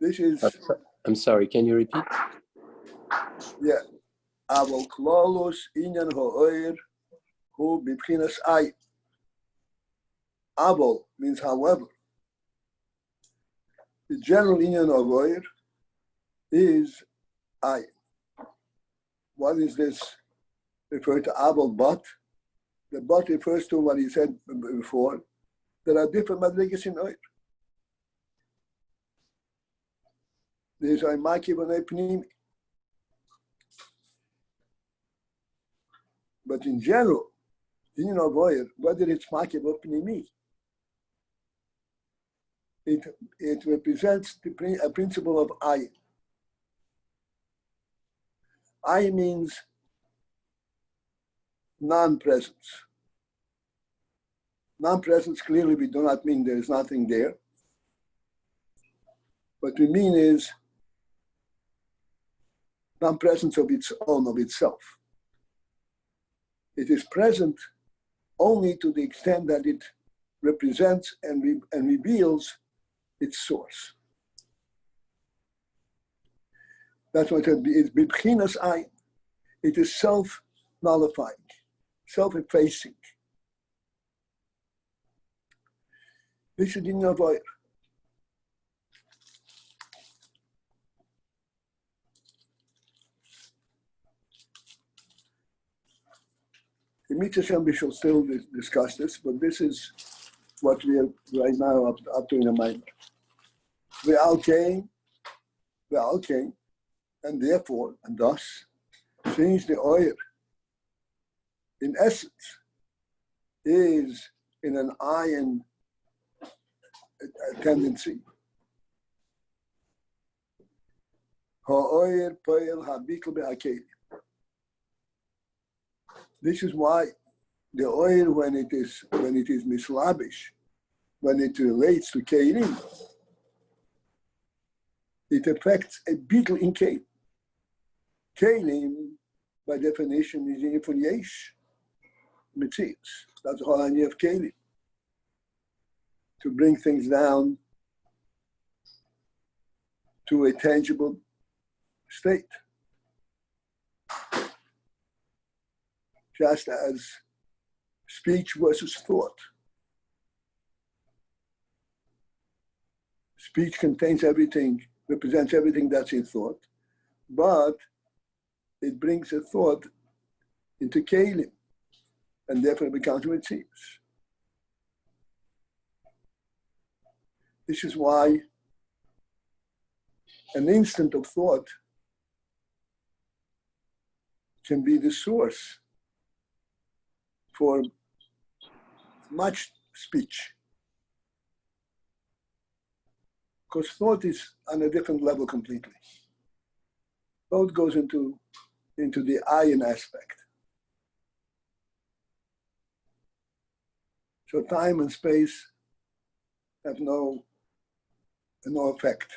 This is. I'm sorry. Can you repeat? Yeah. Avol klolos inyan ha'oir hu bibchinas ayin. Avol means however. The general inyan of oir is ayin. What is this referred to? Avol but. The but refers to what he said before. There are different madrigas in oir. There's a makiv and a pnimi. But in general, in oir, whether it's makiv or pnimi, it represents a principle of ayin. Ayin means non-presence. Non-presence, clearly we do not mean there is nothing there. What we mean is non-presence of its own, of itself. It is present only to the extent that it represents and reveals its source. That's what it is. Bibchinas ayin. It is self-nullifying, self-effacing. This is in your oir. In Mitzvah we shall still discuss this, but this is what we are right now up to in the mind. We are okay, and therefore, and thus, since the oil, in essence, is in an ayin tendency. Ha'oyer poel habikl be'akeli. This is why the oil, when it is mislabish, when it relates to kelim, it affects a beetle in kelim. Kelim, by definition, is in from yesh, mitzias. That's the whole idea of kelim. To bring things down to a tangible state. Just as speech versus thought. Speech contains everything, represents everything that's in thought, but it brings a thought into kelim, and therefore it becomes what it seems. This is why an instant of thought can be the source for much speech. Because thought is on a different level completely. Thought goes into the AYIN aspect. So time and space have no effect.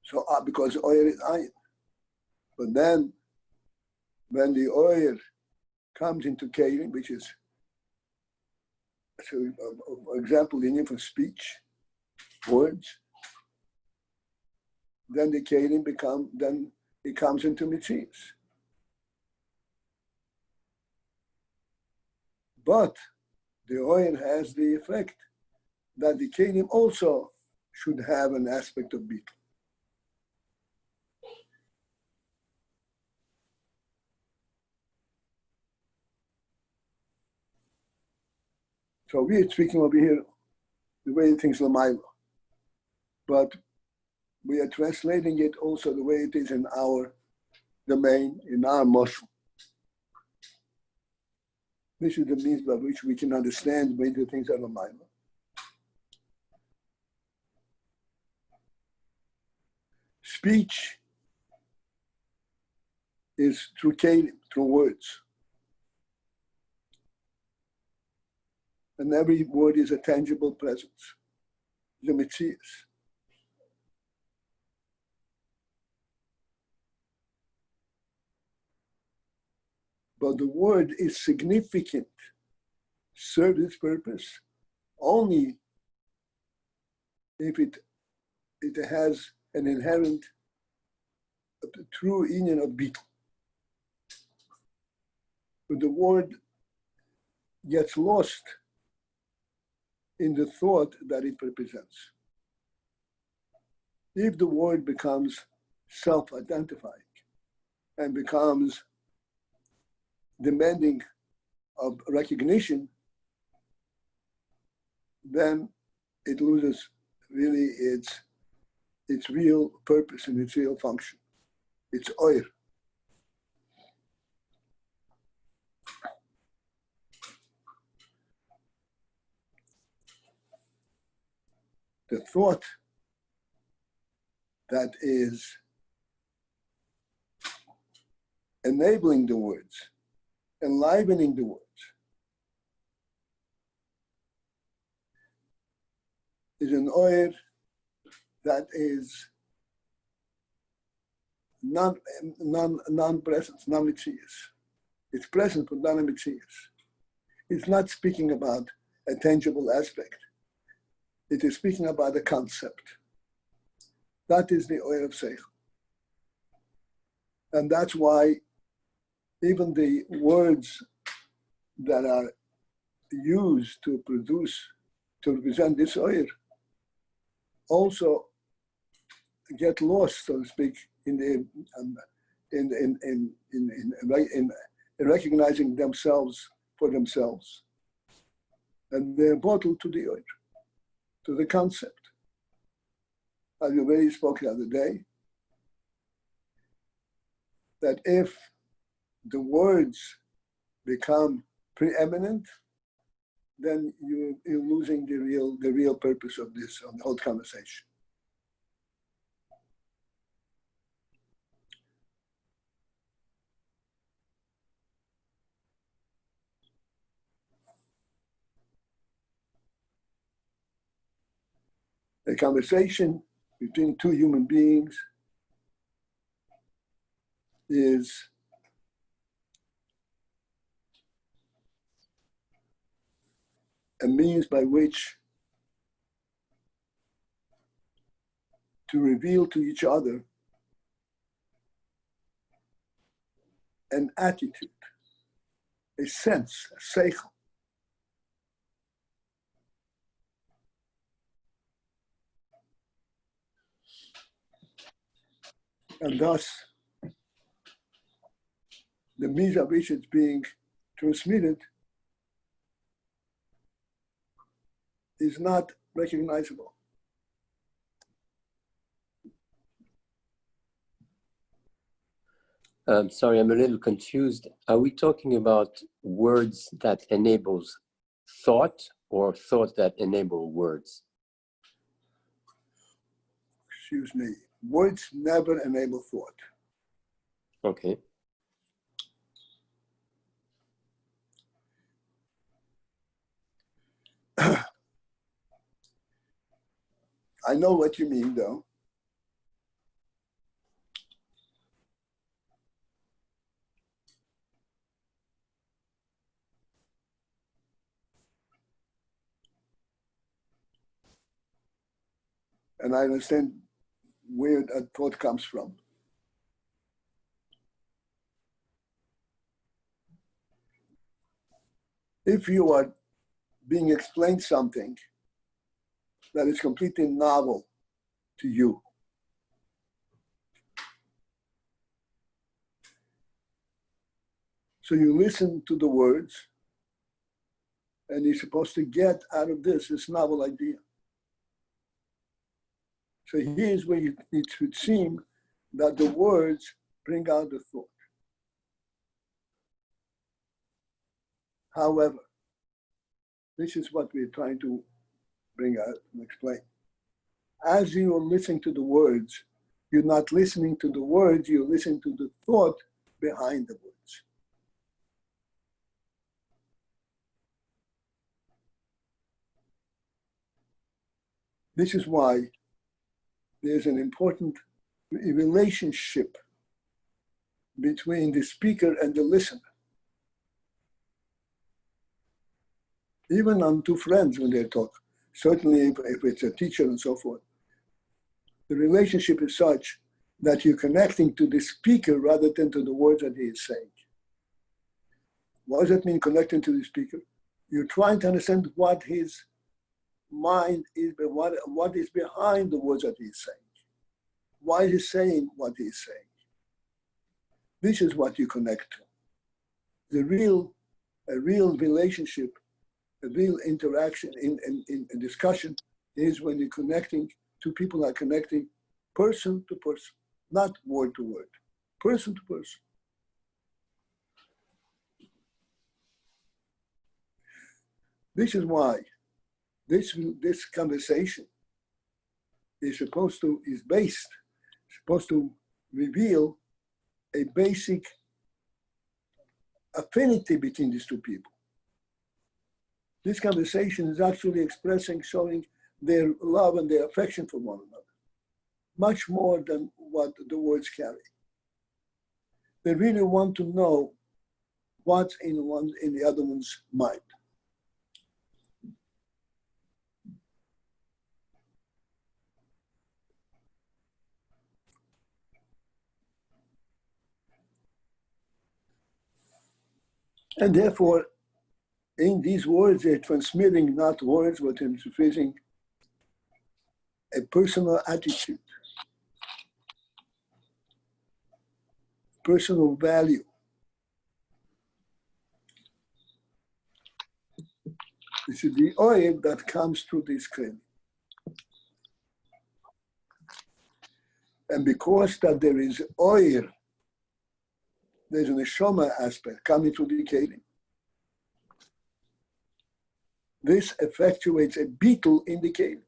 So because oil is ayin. But then when the oil comes into kelim, which is, so for example, in for speech, words, then the kelim then it comes into mitzias. But the oil has the effect that the kelim also should have an aspect of beetle. So we are speaking over here the way things Lamaila, but we are translating it also the way it is in our domain, in our muscle. This is the means by which we can understand the way the things are Lamaila. Speech is through kelim, through words. And every word is a tangible presence, the mitzias. but the word is significant, serves its purpose only if it has an inherent true union of bittul. But the word gets lost in the thought that it represents. If the word becomes self-identifying and becomes demanding of recognition, then it loses really its real purpose and its real function. It's oir. The thought that is enabling the words, enlivening the words, is an oir that is non-presence, non-mitzias. It's present but non-mitzias. It's not speaking about a tangible aspect. It is speaking about a concept. That is the oil of seichel. And that's why even the words that are used to represent this oil also get lost, so to speak, in recognizing themselves for themselves. And they're bottled to the oil, to the concept. As we already spoke the other day, that if the words become preeminent, then you're losing the real purpose of this, of the whole conversation. A conversation between two human beings is a means by which to reveal to each other an attitude, a sense, a seichel. And thus, the means of which it's being transmitted is not recognizable. Sorry, I'm a little confused. Are we talking about words that enables thought or thought that enable words? Excuse me. Words never enable thought. Okay. I know what you mean, though. And I understand where that thought comes from. If you are being explained something that is completely novel to you, so you listen to the words, and you're supposed to get out of this novel idea. So here's where it should seem that the words bring out the thought. However, this is what we're trying to bring out and explain. As you are listening to the words, you're not listening to the words, you're listening to the thought behind the words. This is why there's an important relationship between the speaker and the listener. even on two friends when they talk. Certainly if it's a teacher and so forth. The relationship is such that you're connecting to the speaker rather than to the words that he is saying. What does that mean, connecting to the speaker? You're trying to understand what his mind is, what is behind the words that he's saying. Why is he saying what he's saying? This is what you connect to. A real relationship, a real interaction in discussion is when you're connecting, two people are connecting person to person, not word to word, person to person. This is why this conversation is supposed to reveal a basic affinity between these two people. This conversation is actually showing their love and their affection for one another, much more than what the words carry. They really want to know what's in the other one's mind. And therefore, in these words, they're transmitting not words, but they're transmitting a personal attitude, personal value. This is the oil that comes through this claim. And because that there is oil, there's an neshama aspect coming through the kelim. This effectuates a beetle in the kelim.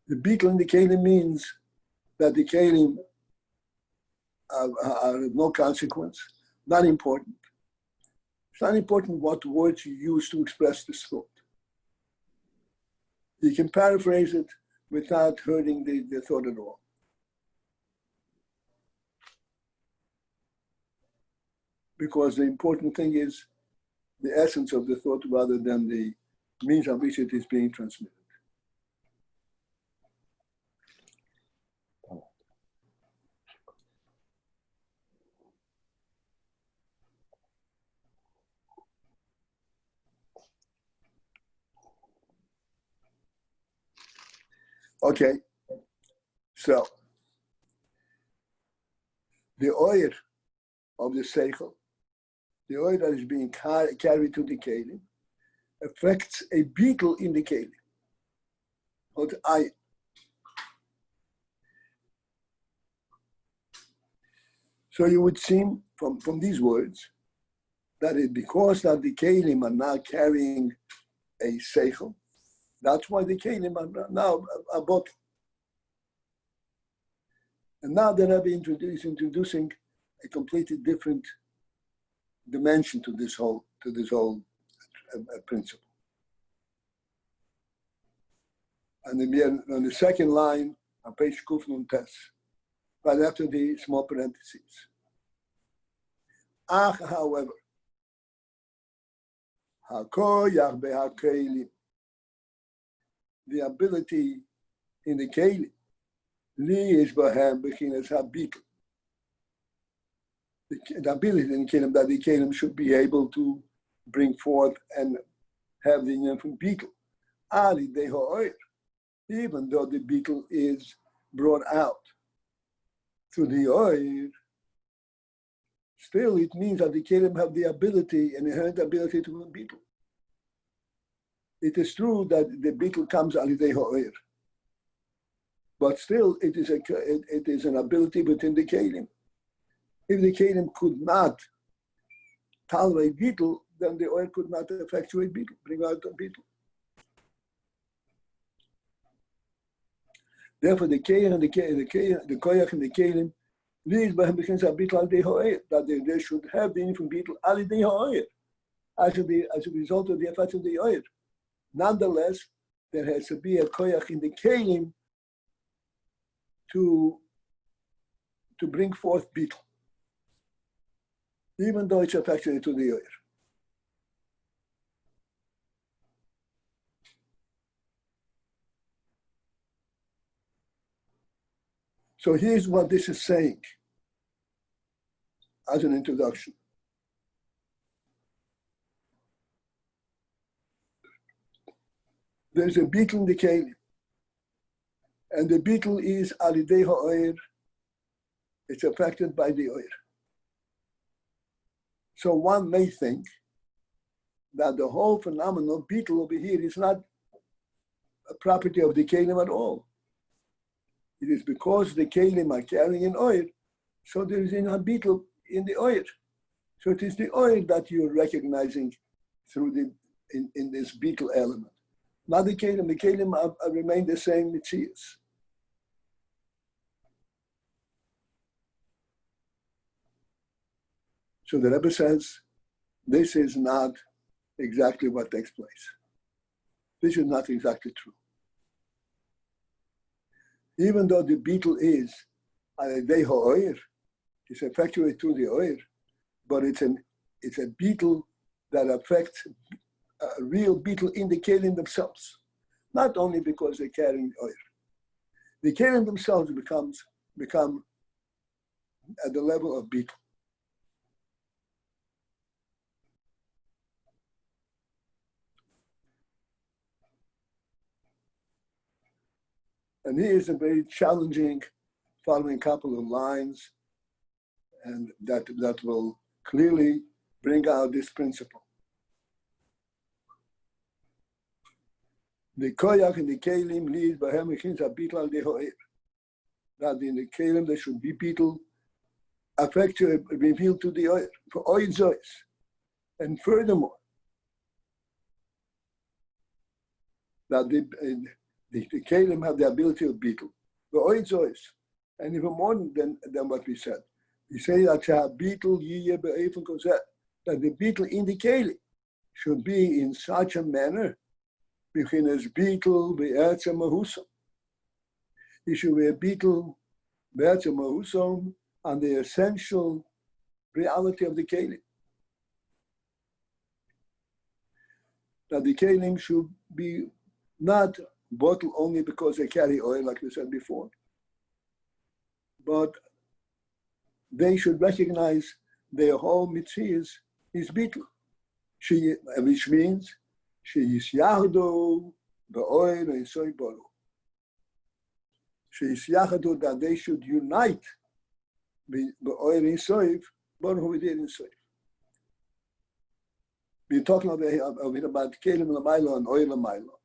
The beetle in the kelim means that the kelim are of no consequence, not important. It's not important what words you use to express this thought. You can paraphrase it without hurting the thought at all. Because the important thing is the essence of the thought rather than the means of which it is being transmitted. Okay, so the oil of the seichel, the oil that is being carried to the kelim, affects a beetle in the kelim, called AYIN. So you would see from these words that because that the kelim are now carrying a seichel, that's why the kelim are now a bottle. And now the Rebbe introducing a completely different dimension to this whole principle. And on the second line on page Kuf Nun Tes, right after the small parentheses. Ach, however, hakoyach behakelim, the ability in the kelim, li is bahem bechinas habitul. The ability in the kelim that the kelim should be able to bring forth and have the infant beetle. Ali deho'oir, even though the beetle is brought out through the oil, still it means that the kelim have the ability, an inherent ability to be beetle. It is true that the beetle comes ali deho'oir, but still it is an ability within the kelim. If the kelim could not tolerate beetle, then the oil could not effectuate beetle, bring out a beetle. Therefore, the koyach and the kelim leads by him begins a beetle al deho'er, that they should have the infant beetle al deho'er as a result of the effect of the oil. Nonetheless, there has to be a koyach in the kelim to bring forth beetle, even though it's affected to the oil. So here's what this is saying as an introduction. There's a beetle in the kelim, and the beetle is alidei ha'oir. It's affected by the oir. So one may think that the whole phenomenon of beetle over here is not a property of the kelim at all. It is because the kelim are carrying an oil, so there is a beetle in the oil. So it is the oil that you're recognizing through in this beetle element. Not the kelim. The kelim remain the same mitzias. So the Rebbe says, this is not exactly what takes place. This is not exactly true. Even though the beetle is alidei ha'oir, it's effectuated through the oir, but it's a beetle that affects a real beetle in the kelim themselves, not only because they're carrying oir. The kelim themselves become at the level of beetle. And here's a very challenging following couple of lines, and that will clearly bring out this principle. The koyach in the kelim leads by hemechins a beetle al dehoir. That in the kelim there should be beetle affected revealed to the oil for oil zois. And furthermore, that the kelim have the ability of beetle, the oil zois, and even more than what we said. We say that beetle that the beetle in the kelim should be in such a manner. Beginner's beetle be'etzem mahusam. He should be a beetle be'etzem mahusam on the essential reality of the kelim. That the kelim should be not bottled only because they carry oil, like we said before, but they should recognize their whole mitzias is beetle, which means that they should unite we're talking about kelim l'maylo and oil l'maylo.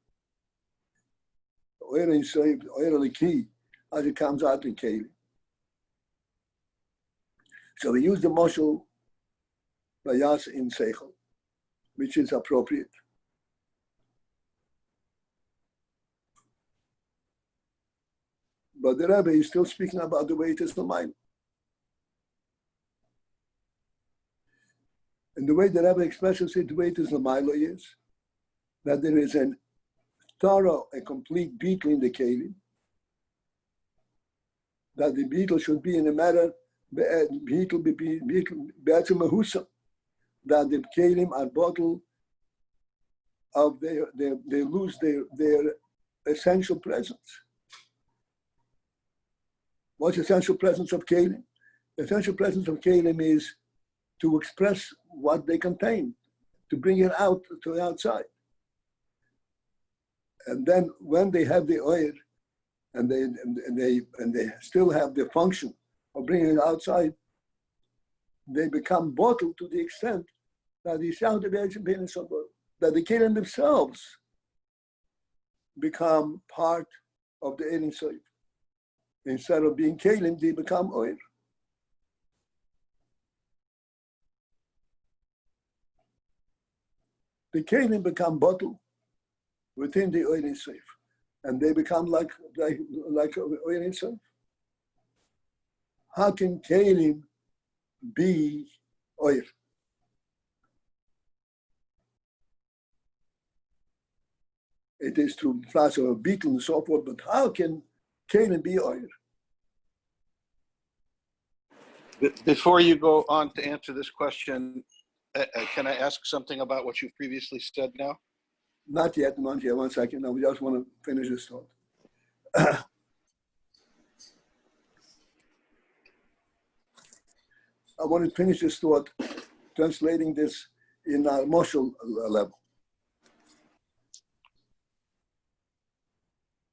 Oil in soif, oil l'ki, as it comes out in kelim. So we use the moshel bayas in seichel, which is appropriate. But the Rebbe is still speaking about the way it is l'maylo. And the way the Rebbe expresses it, the way it is l'maylo is that there is a complete beetle in the kelim, that the beetle should be in a matter, that the kelim are bottled of they lose their essential presence. What's the essential presence of kelim? The essential presence of kelim is to express what they contain, to bring it out to the outside. And then when they have the oil and they still have the function of bringing it outside, they become bottled to the extent that the kelim themselves become part of the Ein Sof. Instead of being kelim, they become oil. The kelim become bottled within the oil Sof, and they become like oil Sof. How can kelim be oil? It is through flash of a beetle and so forth, but how can kelim be oil? Before you go on to answer this question, can I ask something about what you've previously said now? Not yet. 1 second. No, we just want to finish this thought. I want to finish this thought, translating this in our emotional level.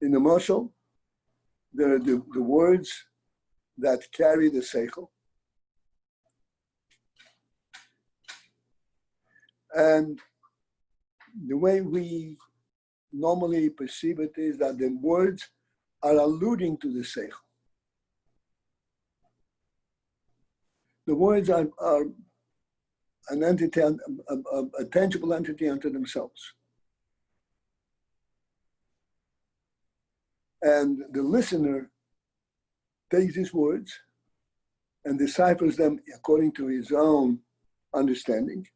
In the emotional, there are the words that carry the seichel. And the way we normally perceive it is that the words are alluding to the seichel. The words are an entity, a tangible entity unto themselves. And the listener takes these words and deciphers them according to his own understanding.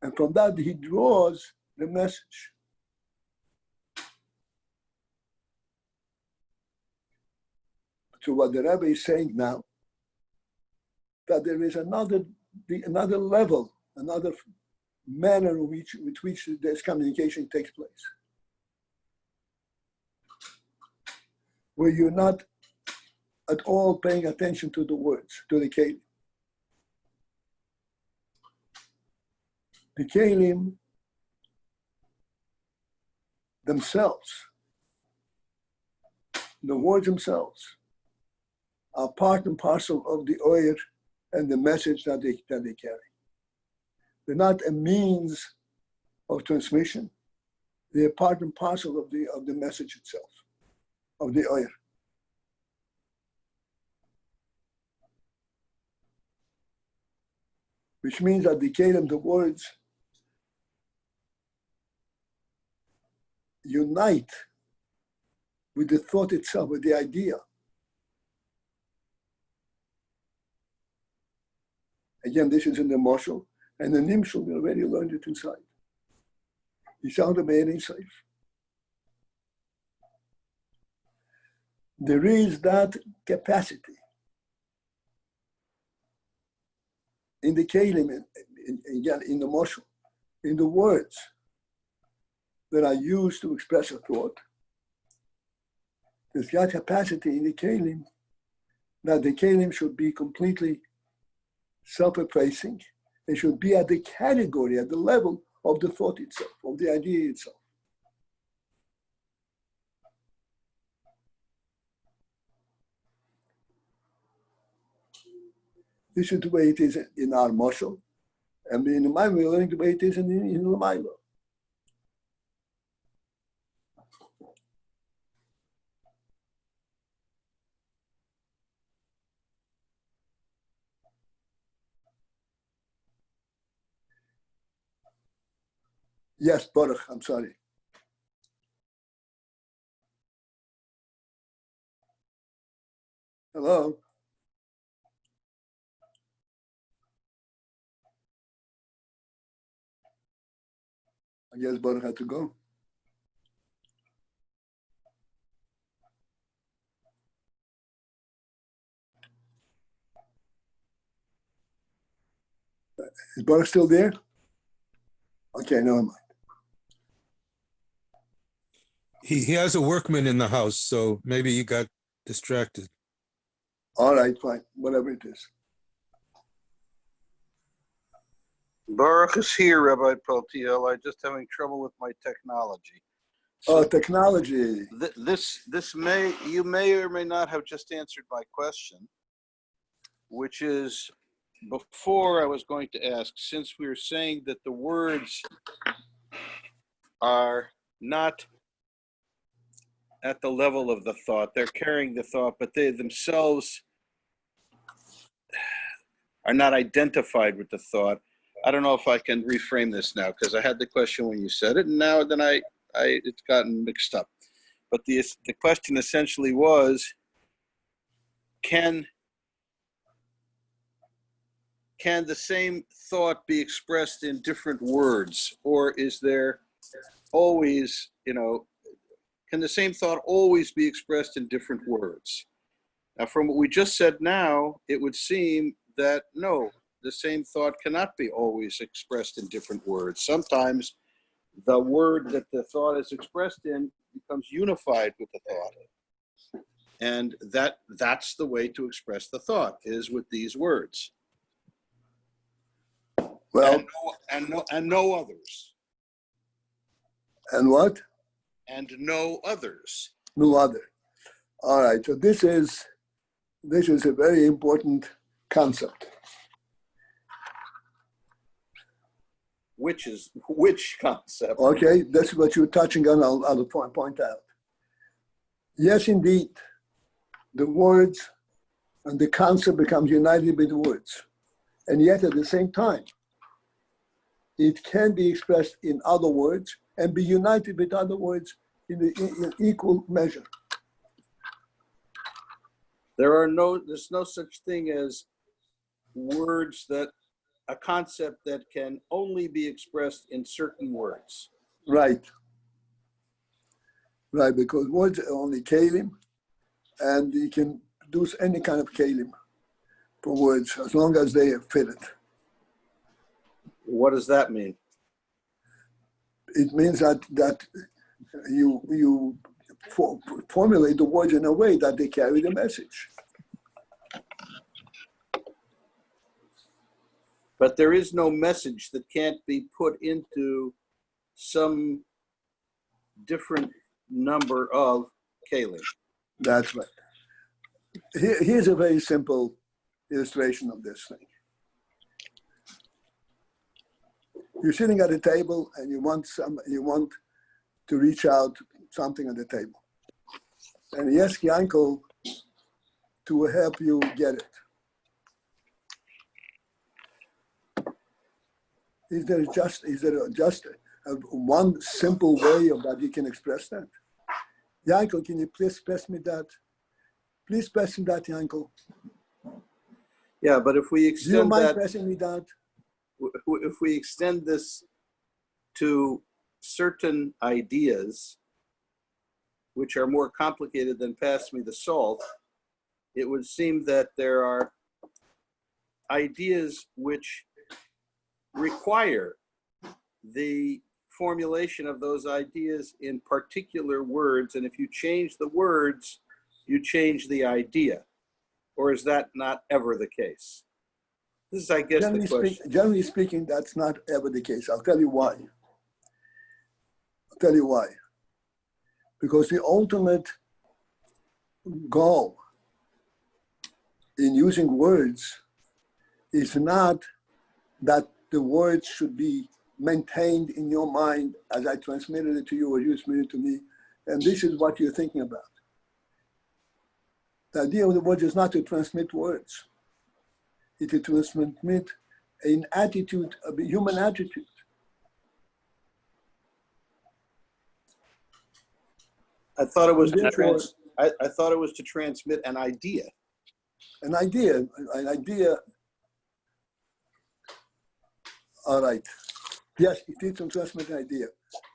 And from that, he draws the message. So what the Rebbe is saying now, that there is another level, another manner with which this communication takes place, where you're not at all paying attention to the words, to the kelim. The kelim themselves, the words themselves, are part and parcel of the oyer and the message that they carry. They're not a means of transmission. They're part and parcel of the message itself, of the oyer. Which means that the kelim, the words, unite with the thought itself, with the idea. Again, this is in the marshal, and the nimshal, we already learned it inside. The sound of being safe. There is that capacity in the kelim, again, in the marshal, in the words that are used to express a thought. There's that capacity in the kelim that the kelim should be completely self-effacing. It should be at the category, at the level of the thought itself, of the idea itself. This is the way it is in our marshal, and in the mind we're learning the way it is in the Milo. Yes, Baruch, I'm sorry. Hello? I guess Baruch had to go. Is Baruch still there? Okay, never mind. He has a workman in the house, so maybe he got distracted. All right, fine, whatever it is. Baruch is here, Rabbi Paltiel. I'm just having trouble with my technology. So, technology. You may or may not have just answered my question, which is, before I was going to ask, since we were saying that the words are not at the level of the thought, they're carrying the thought, but they themselves are not identified with the thought. I don't know if I can reframe this now, because I had the question when you said it, and now then it's gotten mixed up. But the question essentially was, can the same thought be expressed in different words, or is there always, can the same thought always be expressed in different words? Now, from what we just said now, it would seem that no, the same thought cannot be always expressed in different words. Sometimes the word that the thought is expressed in becomes unified with the thought. And that's the way to express the thought, is with these words. Well, and no others. and what? And no others. No other. All right. So this is a very important concept. Which concept? Okay, that's what you're touching on. I'll point out. Yes, indeed, the words and the concept becomes united with the words, and yet at the same time, it can be expressed in other words and be united with other words in equal measure. There's no such thing as words a concept that can only be expressed in certain words. Right. Right, because words are only kalim, and you can do any kind of kalim for words as long as they fit it. What does that mean? It means that you formulate the words in a way that they carry the message. But there is no message that can't be put into some different number of kalim. That's right. Here's a very simple illustration of this thing. You're sitting at a table and you want to reach out something on the table. And you ask your uncle to help you get it. Is there just one simple way of that you can express that? Yeah, uncle, can you please pass me that? Please pass me that, uncle. Yeah, but if we Do you extend mind passing me that? if we extend this to certain ideas, which are more complicated than pass me the salt, it would seem that there are ideas which require the formulation of those ideas in particular words, and if you change the words, you change the idea. Or is that not ever the case? This is, I guess, the question. Generally speaking, that's not ever the case. I'll tell you why. Because the ultimate goal in using words is not that the words should be maintained in your mind as I transmitted it to you or you transmitted it to me, and this is what you're thinking about. The idea of the words is not to transmit words. It is to transmit an attitude, a human attitude. I thought it was I thought it was to transmit an idea. An idea. All right. Yes, it is to transmit an idea.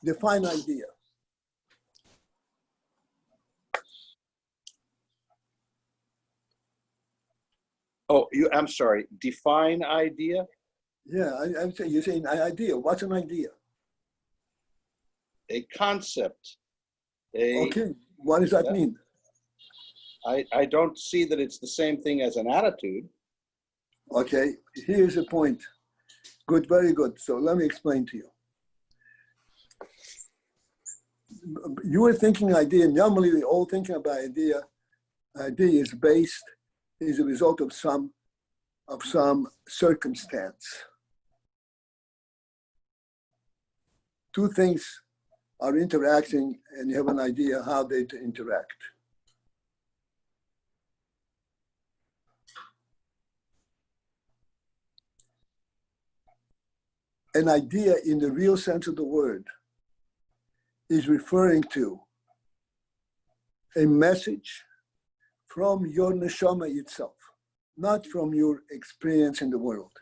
Define idea. Oh, I'm sorry. Define idea? Yeah, I'm saying, you're saying an idea. What's an idea? A concept. Okay, what does that mean? I don't see that it's the same thing as an attitude. Okay, here's the point. Good, very good. So let me explain to you. You were thinking idea. Normally, we're all thinking about idea. Idea is a result of some circumstance. Two things are interacting, and you have an idea how they interact. An idea in the real sense of the word is referring to a message from your neshama itself, not from your experience in the world.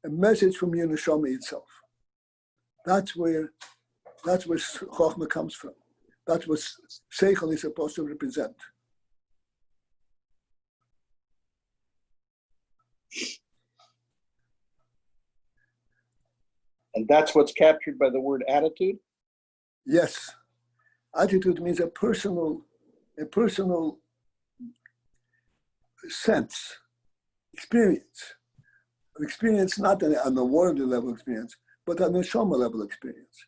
A message from your neshama itself. That's where Chochmah comes from. That's what Seichel is supposed to represent. And that's what's captured by the word attitude? Yes. Attitude means a personal sense, experience experience, not on the worldly level experience, but on the neshama level experience.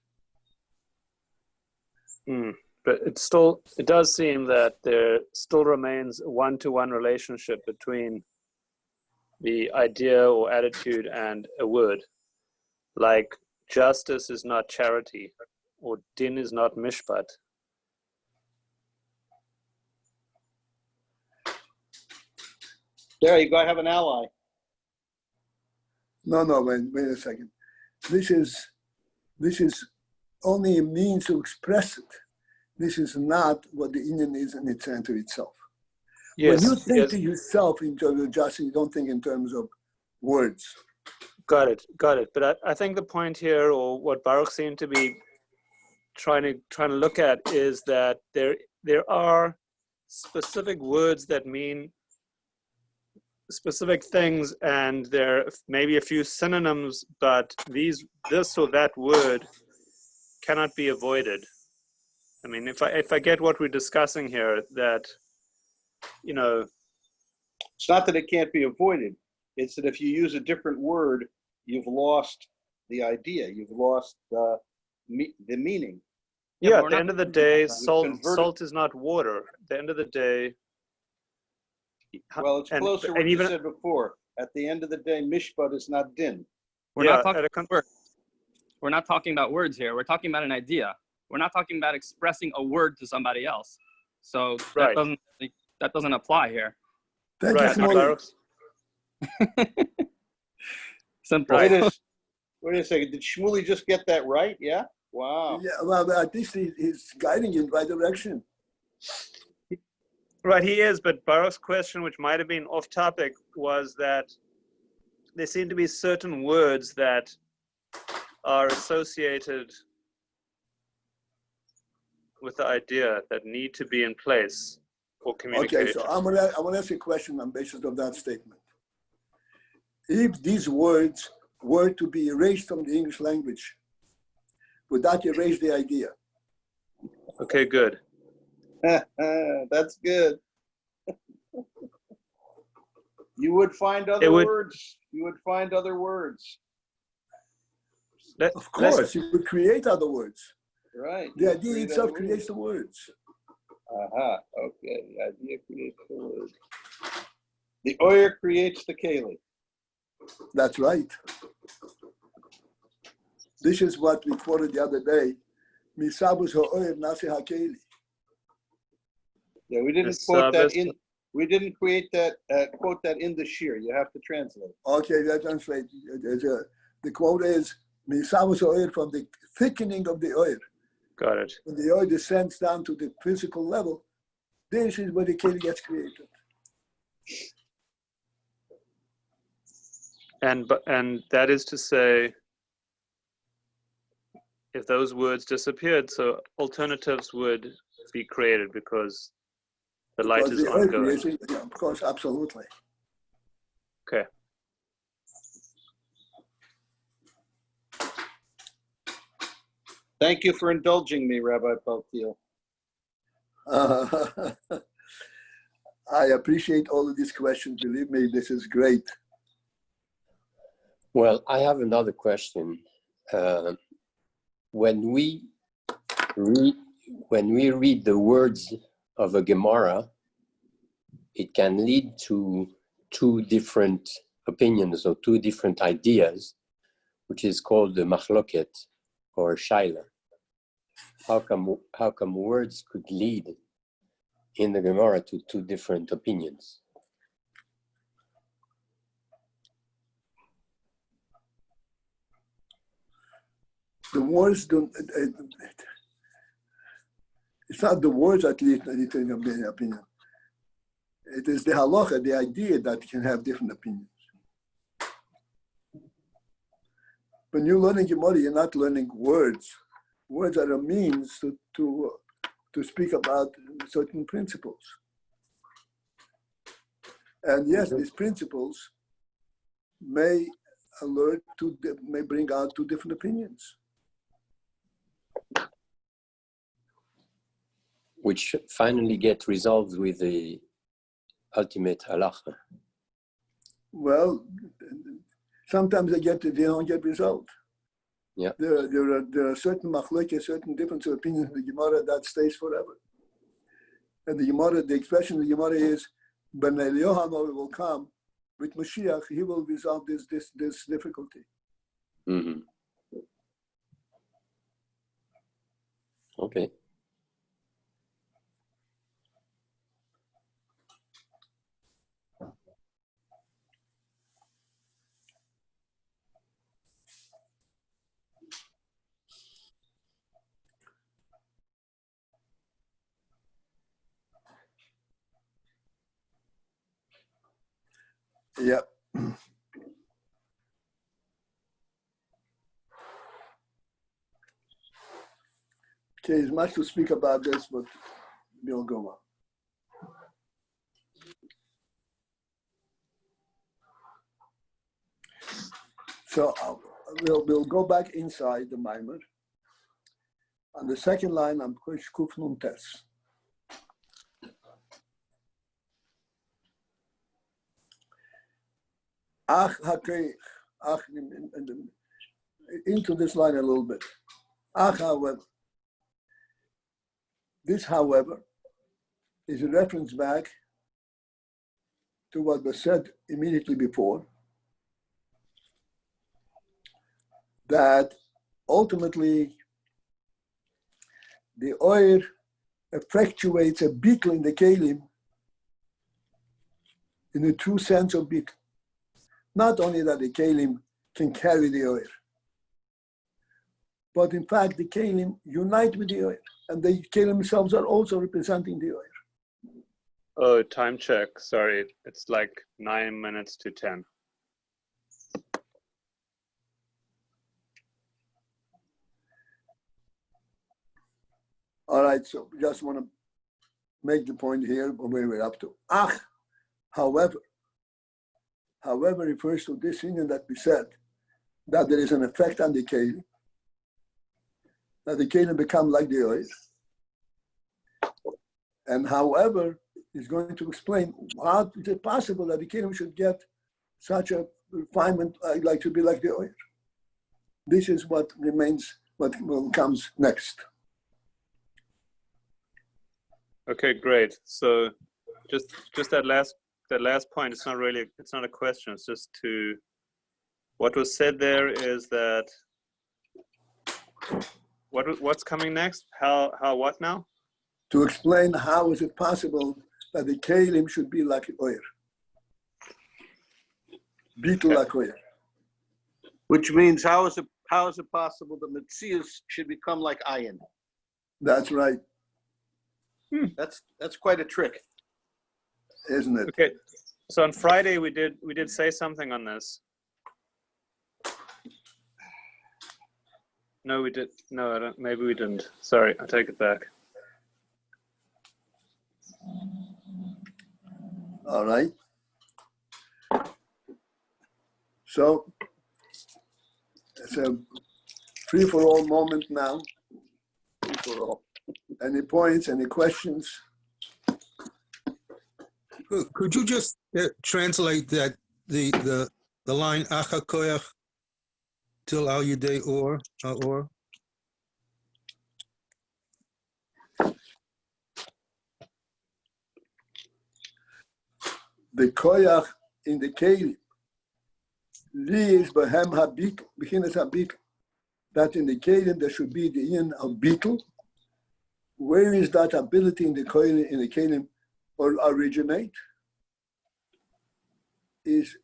But it does seem that there still remains a one-to-one relationship between the idea or attitude and a word. Like justice is not charity, or din is not mishpat. There you go. I have an ally. No, wait a second. This is only a means to express it. This is not what the Indian is in its center itself. Yes, When you think yes. to yourself in terms of justice, you don't think in terms of words. Got it. But I think the point here, or what Baruch seemed to be trying to look at, is that there are specific words that mean specific things, and there may be a few synonyms, but this or that word cannot be avoided. I mean, if I get what we're discussing here, that It's not that it can't be avoided. It's that if you use a different word, you've lost the idea. You've lost the meaning. yeah, but at the end of the day, salt is not water. At the end of the day, Well, it's closer and what you even said before. At the end of the day, mishpat is not din. we're not talking about words. We're not talking about words here. We're talking about an idea. We're not talking about expressing a word to somebody else. So Right. that doesn't apply here. Thank you, right, Shmuley. Simple. Right. Wait a second. Did Shmuley just get that right? Yeah? Wow. Yeah, well, at least he's guiding you in the right direction. Right, he is, but Baruch's question, which might have been off topic, was that there seem to be certain words that are associated with the idea that need to be in place for communication. Okay, so I want to ask you a question on basis of that statement. If these words were to be erased from the English language, would that erase the idea? Okay, good. That's good. You would find other words. You would find other words. Of course, you could create other words. Right. The idea itself creates the words. Aha. Okay. The idea creates the word. The oyer creates the keli. That's right. This is what we quoted the other day. Misabus ha'oyer nasi ha'keli. Yeah, we didn't quote that in. We didn't create that. Quote that in the shir. You have to translate. Okay, that translates. The quote is Misabus ha'oyer, from the thickening of the oyer. Got it. When the oil descends down to the physical level, this is where the keli gets created. And that is to say, if those words disappeared, so alternatives would be created because the light is ongoing. Yeah, of course, absolutely. Okay. Thank you for indulging me, Rabbi Paltiel. I appreciate all of these questions. Believe me, this is great. Well, I have another question. When we read the words of a Gemara, it can lead to two different opinions or two different ideas, which is called the machloket or shaila. How come words could lead in the Gemara to two different opinions? The words don't. It's not the words that lead to an opinion. It is the halacha, the idea, that can have different opinions. When you're learning Gemara, you're not learning words. Words are a means to speak about certain principles. And yes, these principles may bring out two different opinions. Which finally get resolved with the ultimate halacha. Well, Sometimes they don't get result. Yeah. There are certain machlokes, certain difference of opinions in the Gemara that stays forever. And the Gemara, the expression of the Gemara is, when Eliyahu will come with Mashiach, he will resolve this difficulty. Mm-hmm. Okay. Yeah. Okay, there's much to speak about this, but we'll go on. So we'll go back inside the Maimer. On the second line, I'm Kuf Nun Tes. Into this line a little bit. However, this, however, is a reference back to what was said immediately before, that ultimately the oil effectuates a beetle in the kelim in the true sense of beetle. Not only that the kelim can carry the oil, but in fact the kelim unite with the oil, and the kelim themselves are also representing the oil. Oh, time check. Sorry, it's like 9 minutes to 10. All right, so just want to make the point here where we're up to. However refers to this union that we said, that there is an effect on the kelim, that the kelim become like the oil. And however is going to explain how is it possible that the kelim should get such a refinement like to be like the oil. This is what remains, what comes next. Okay, great. So just that last point, it's not a question, it's just to, what was said there is that, what's coming next? How what now? To explain how is it possible that the kelim should be like oil. Beetle Okay. like oil. Which means how is it possible that Metzius should become like AYIN? That's right, That's quite a trick. isn't it? Okay. So on Friday we did say something on this. No, we did. No, I don't. Maybe we didn't. Sorry, I take it back. All right. So it's a free-for-all moment now. Free-for-all. Any points, any questions? Could you just translate that the line Acha Koyach Til Al Yidei Or? The koyach in the kelim, li is behem habitul, beginnes habitul. That in the kelim there should be the yin of bitul. Where is that ability in the kelim or originate? Is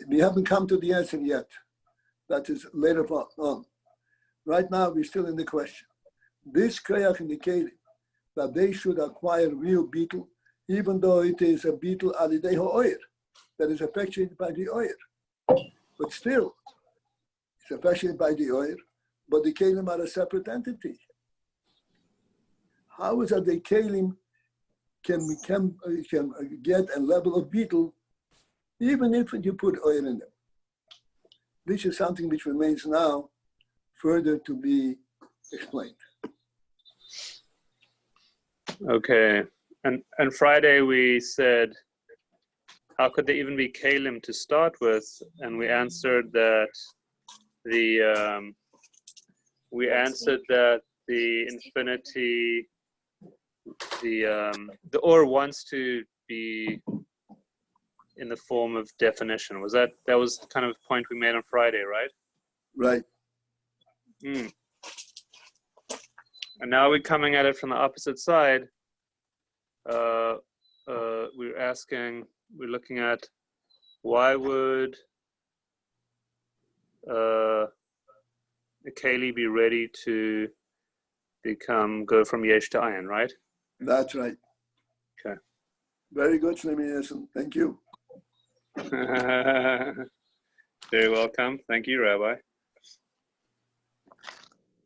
we haven't come to the answer yet. That is later on. Right now we're still in the question. This koyach in the kelim, that they should acquire real beetle, even though it is a beetle alidei ha'oyer, that is affected by the oyer. But still, it's affected by the oyer, but the kelim are a separate entity. How is that the kelim can get a level of beetle, even if you put oil in them? This is something which remains now further to be explained. Okay. And Friday we said, how could there even be kalim to start with? And we answered that the infinity, the or wants to be in the form of definition. That was kind of the point we made on Friday, right? Right. And now we're coming at it from the opposite side. We're looking at why would a Keli be ready to go from Yesh to Ayin, right? That's right. Okay. Very good, Shlomi. Thank you. Very welcome. Thank you, Rabbi.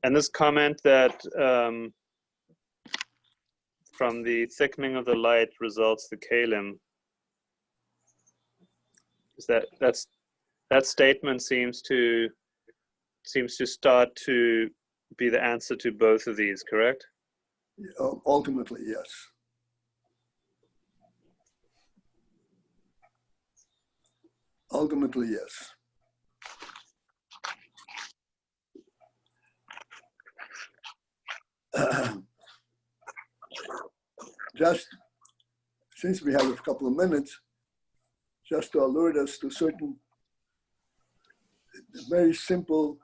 And this comment that from the thickening of the light results the kalim, is that statement seems to start to be the answer to both of these, correct? Ultimately, yes. Ultimately, yes. Just since we have a couple of minutes, just to alert us to certain very simple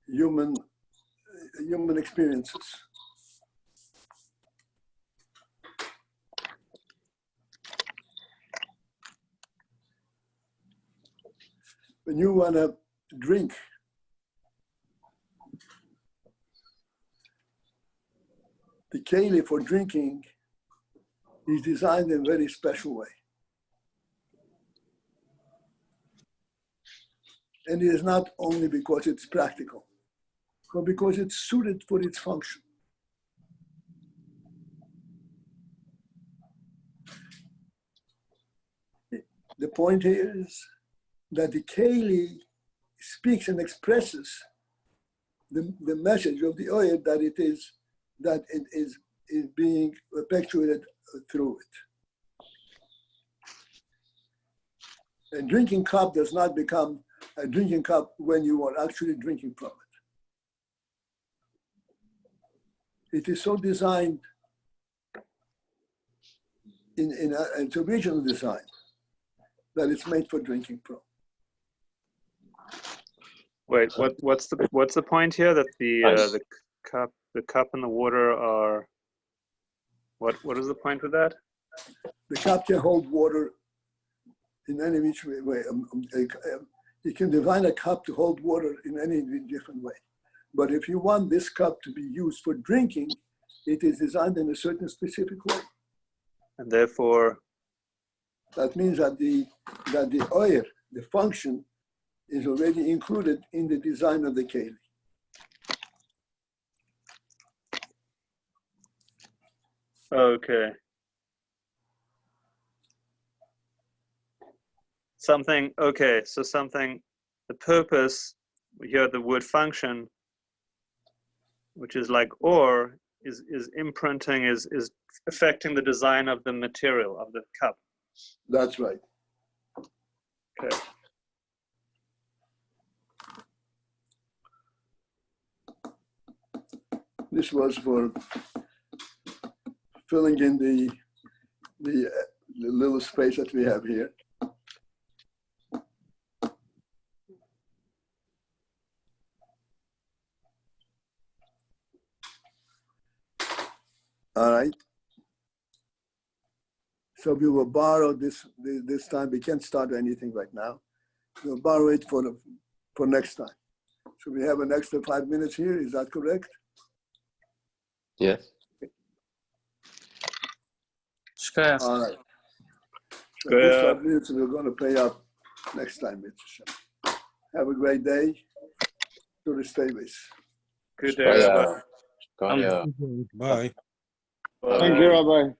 human experiences. When you want to drink, the keli for drinking is designed in a very special way. And it is not only because it's practical, but because it's suited for its function. The point here is that the keli speaks and expresses the message of the oil that it is being perpetuated through it. A drinking cup does not become a drinking cup when you are actually drinking from it. It is so designed in its original design that it's made for drinking from. Wait, what's the point here? That the cup and the water are what is the point with that? The cup can hold water in any which way. You can design a cup to hold water in any different way. But if you want this cup to be used for drinking, it is designed in a certain specific way. And therefore, that means that the oil, the function, is already included in the design of the keli. okay. The purpose, we hear the word function, which is like or, is imprinting, is affecting the design of the material of the cup. That's right. Okay. This was for filling in the little space that we have here. All right. So we will borrow this time. We can't start anything right now. We'll borrow it for next time. So we have an extra 5 minutes here. Is that correct? Yes. All right. So this 5 minutes we're going to pay up next time. Have a great day. To the stables. Good day, Rabbi. Bye. Bye. Thank you, Rabbi.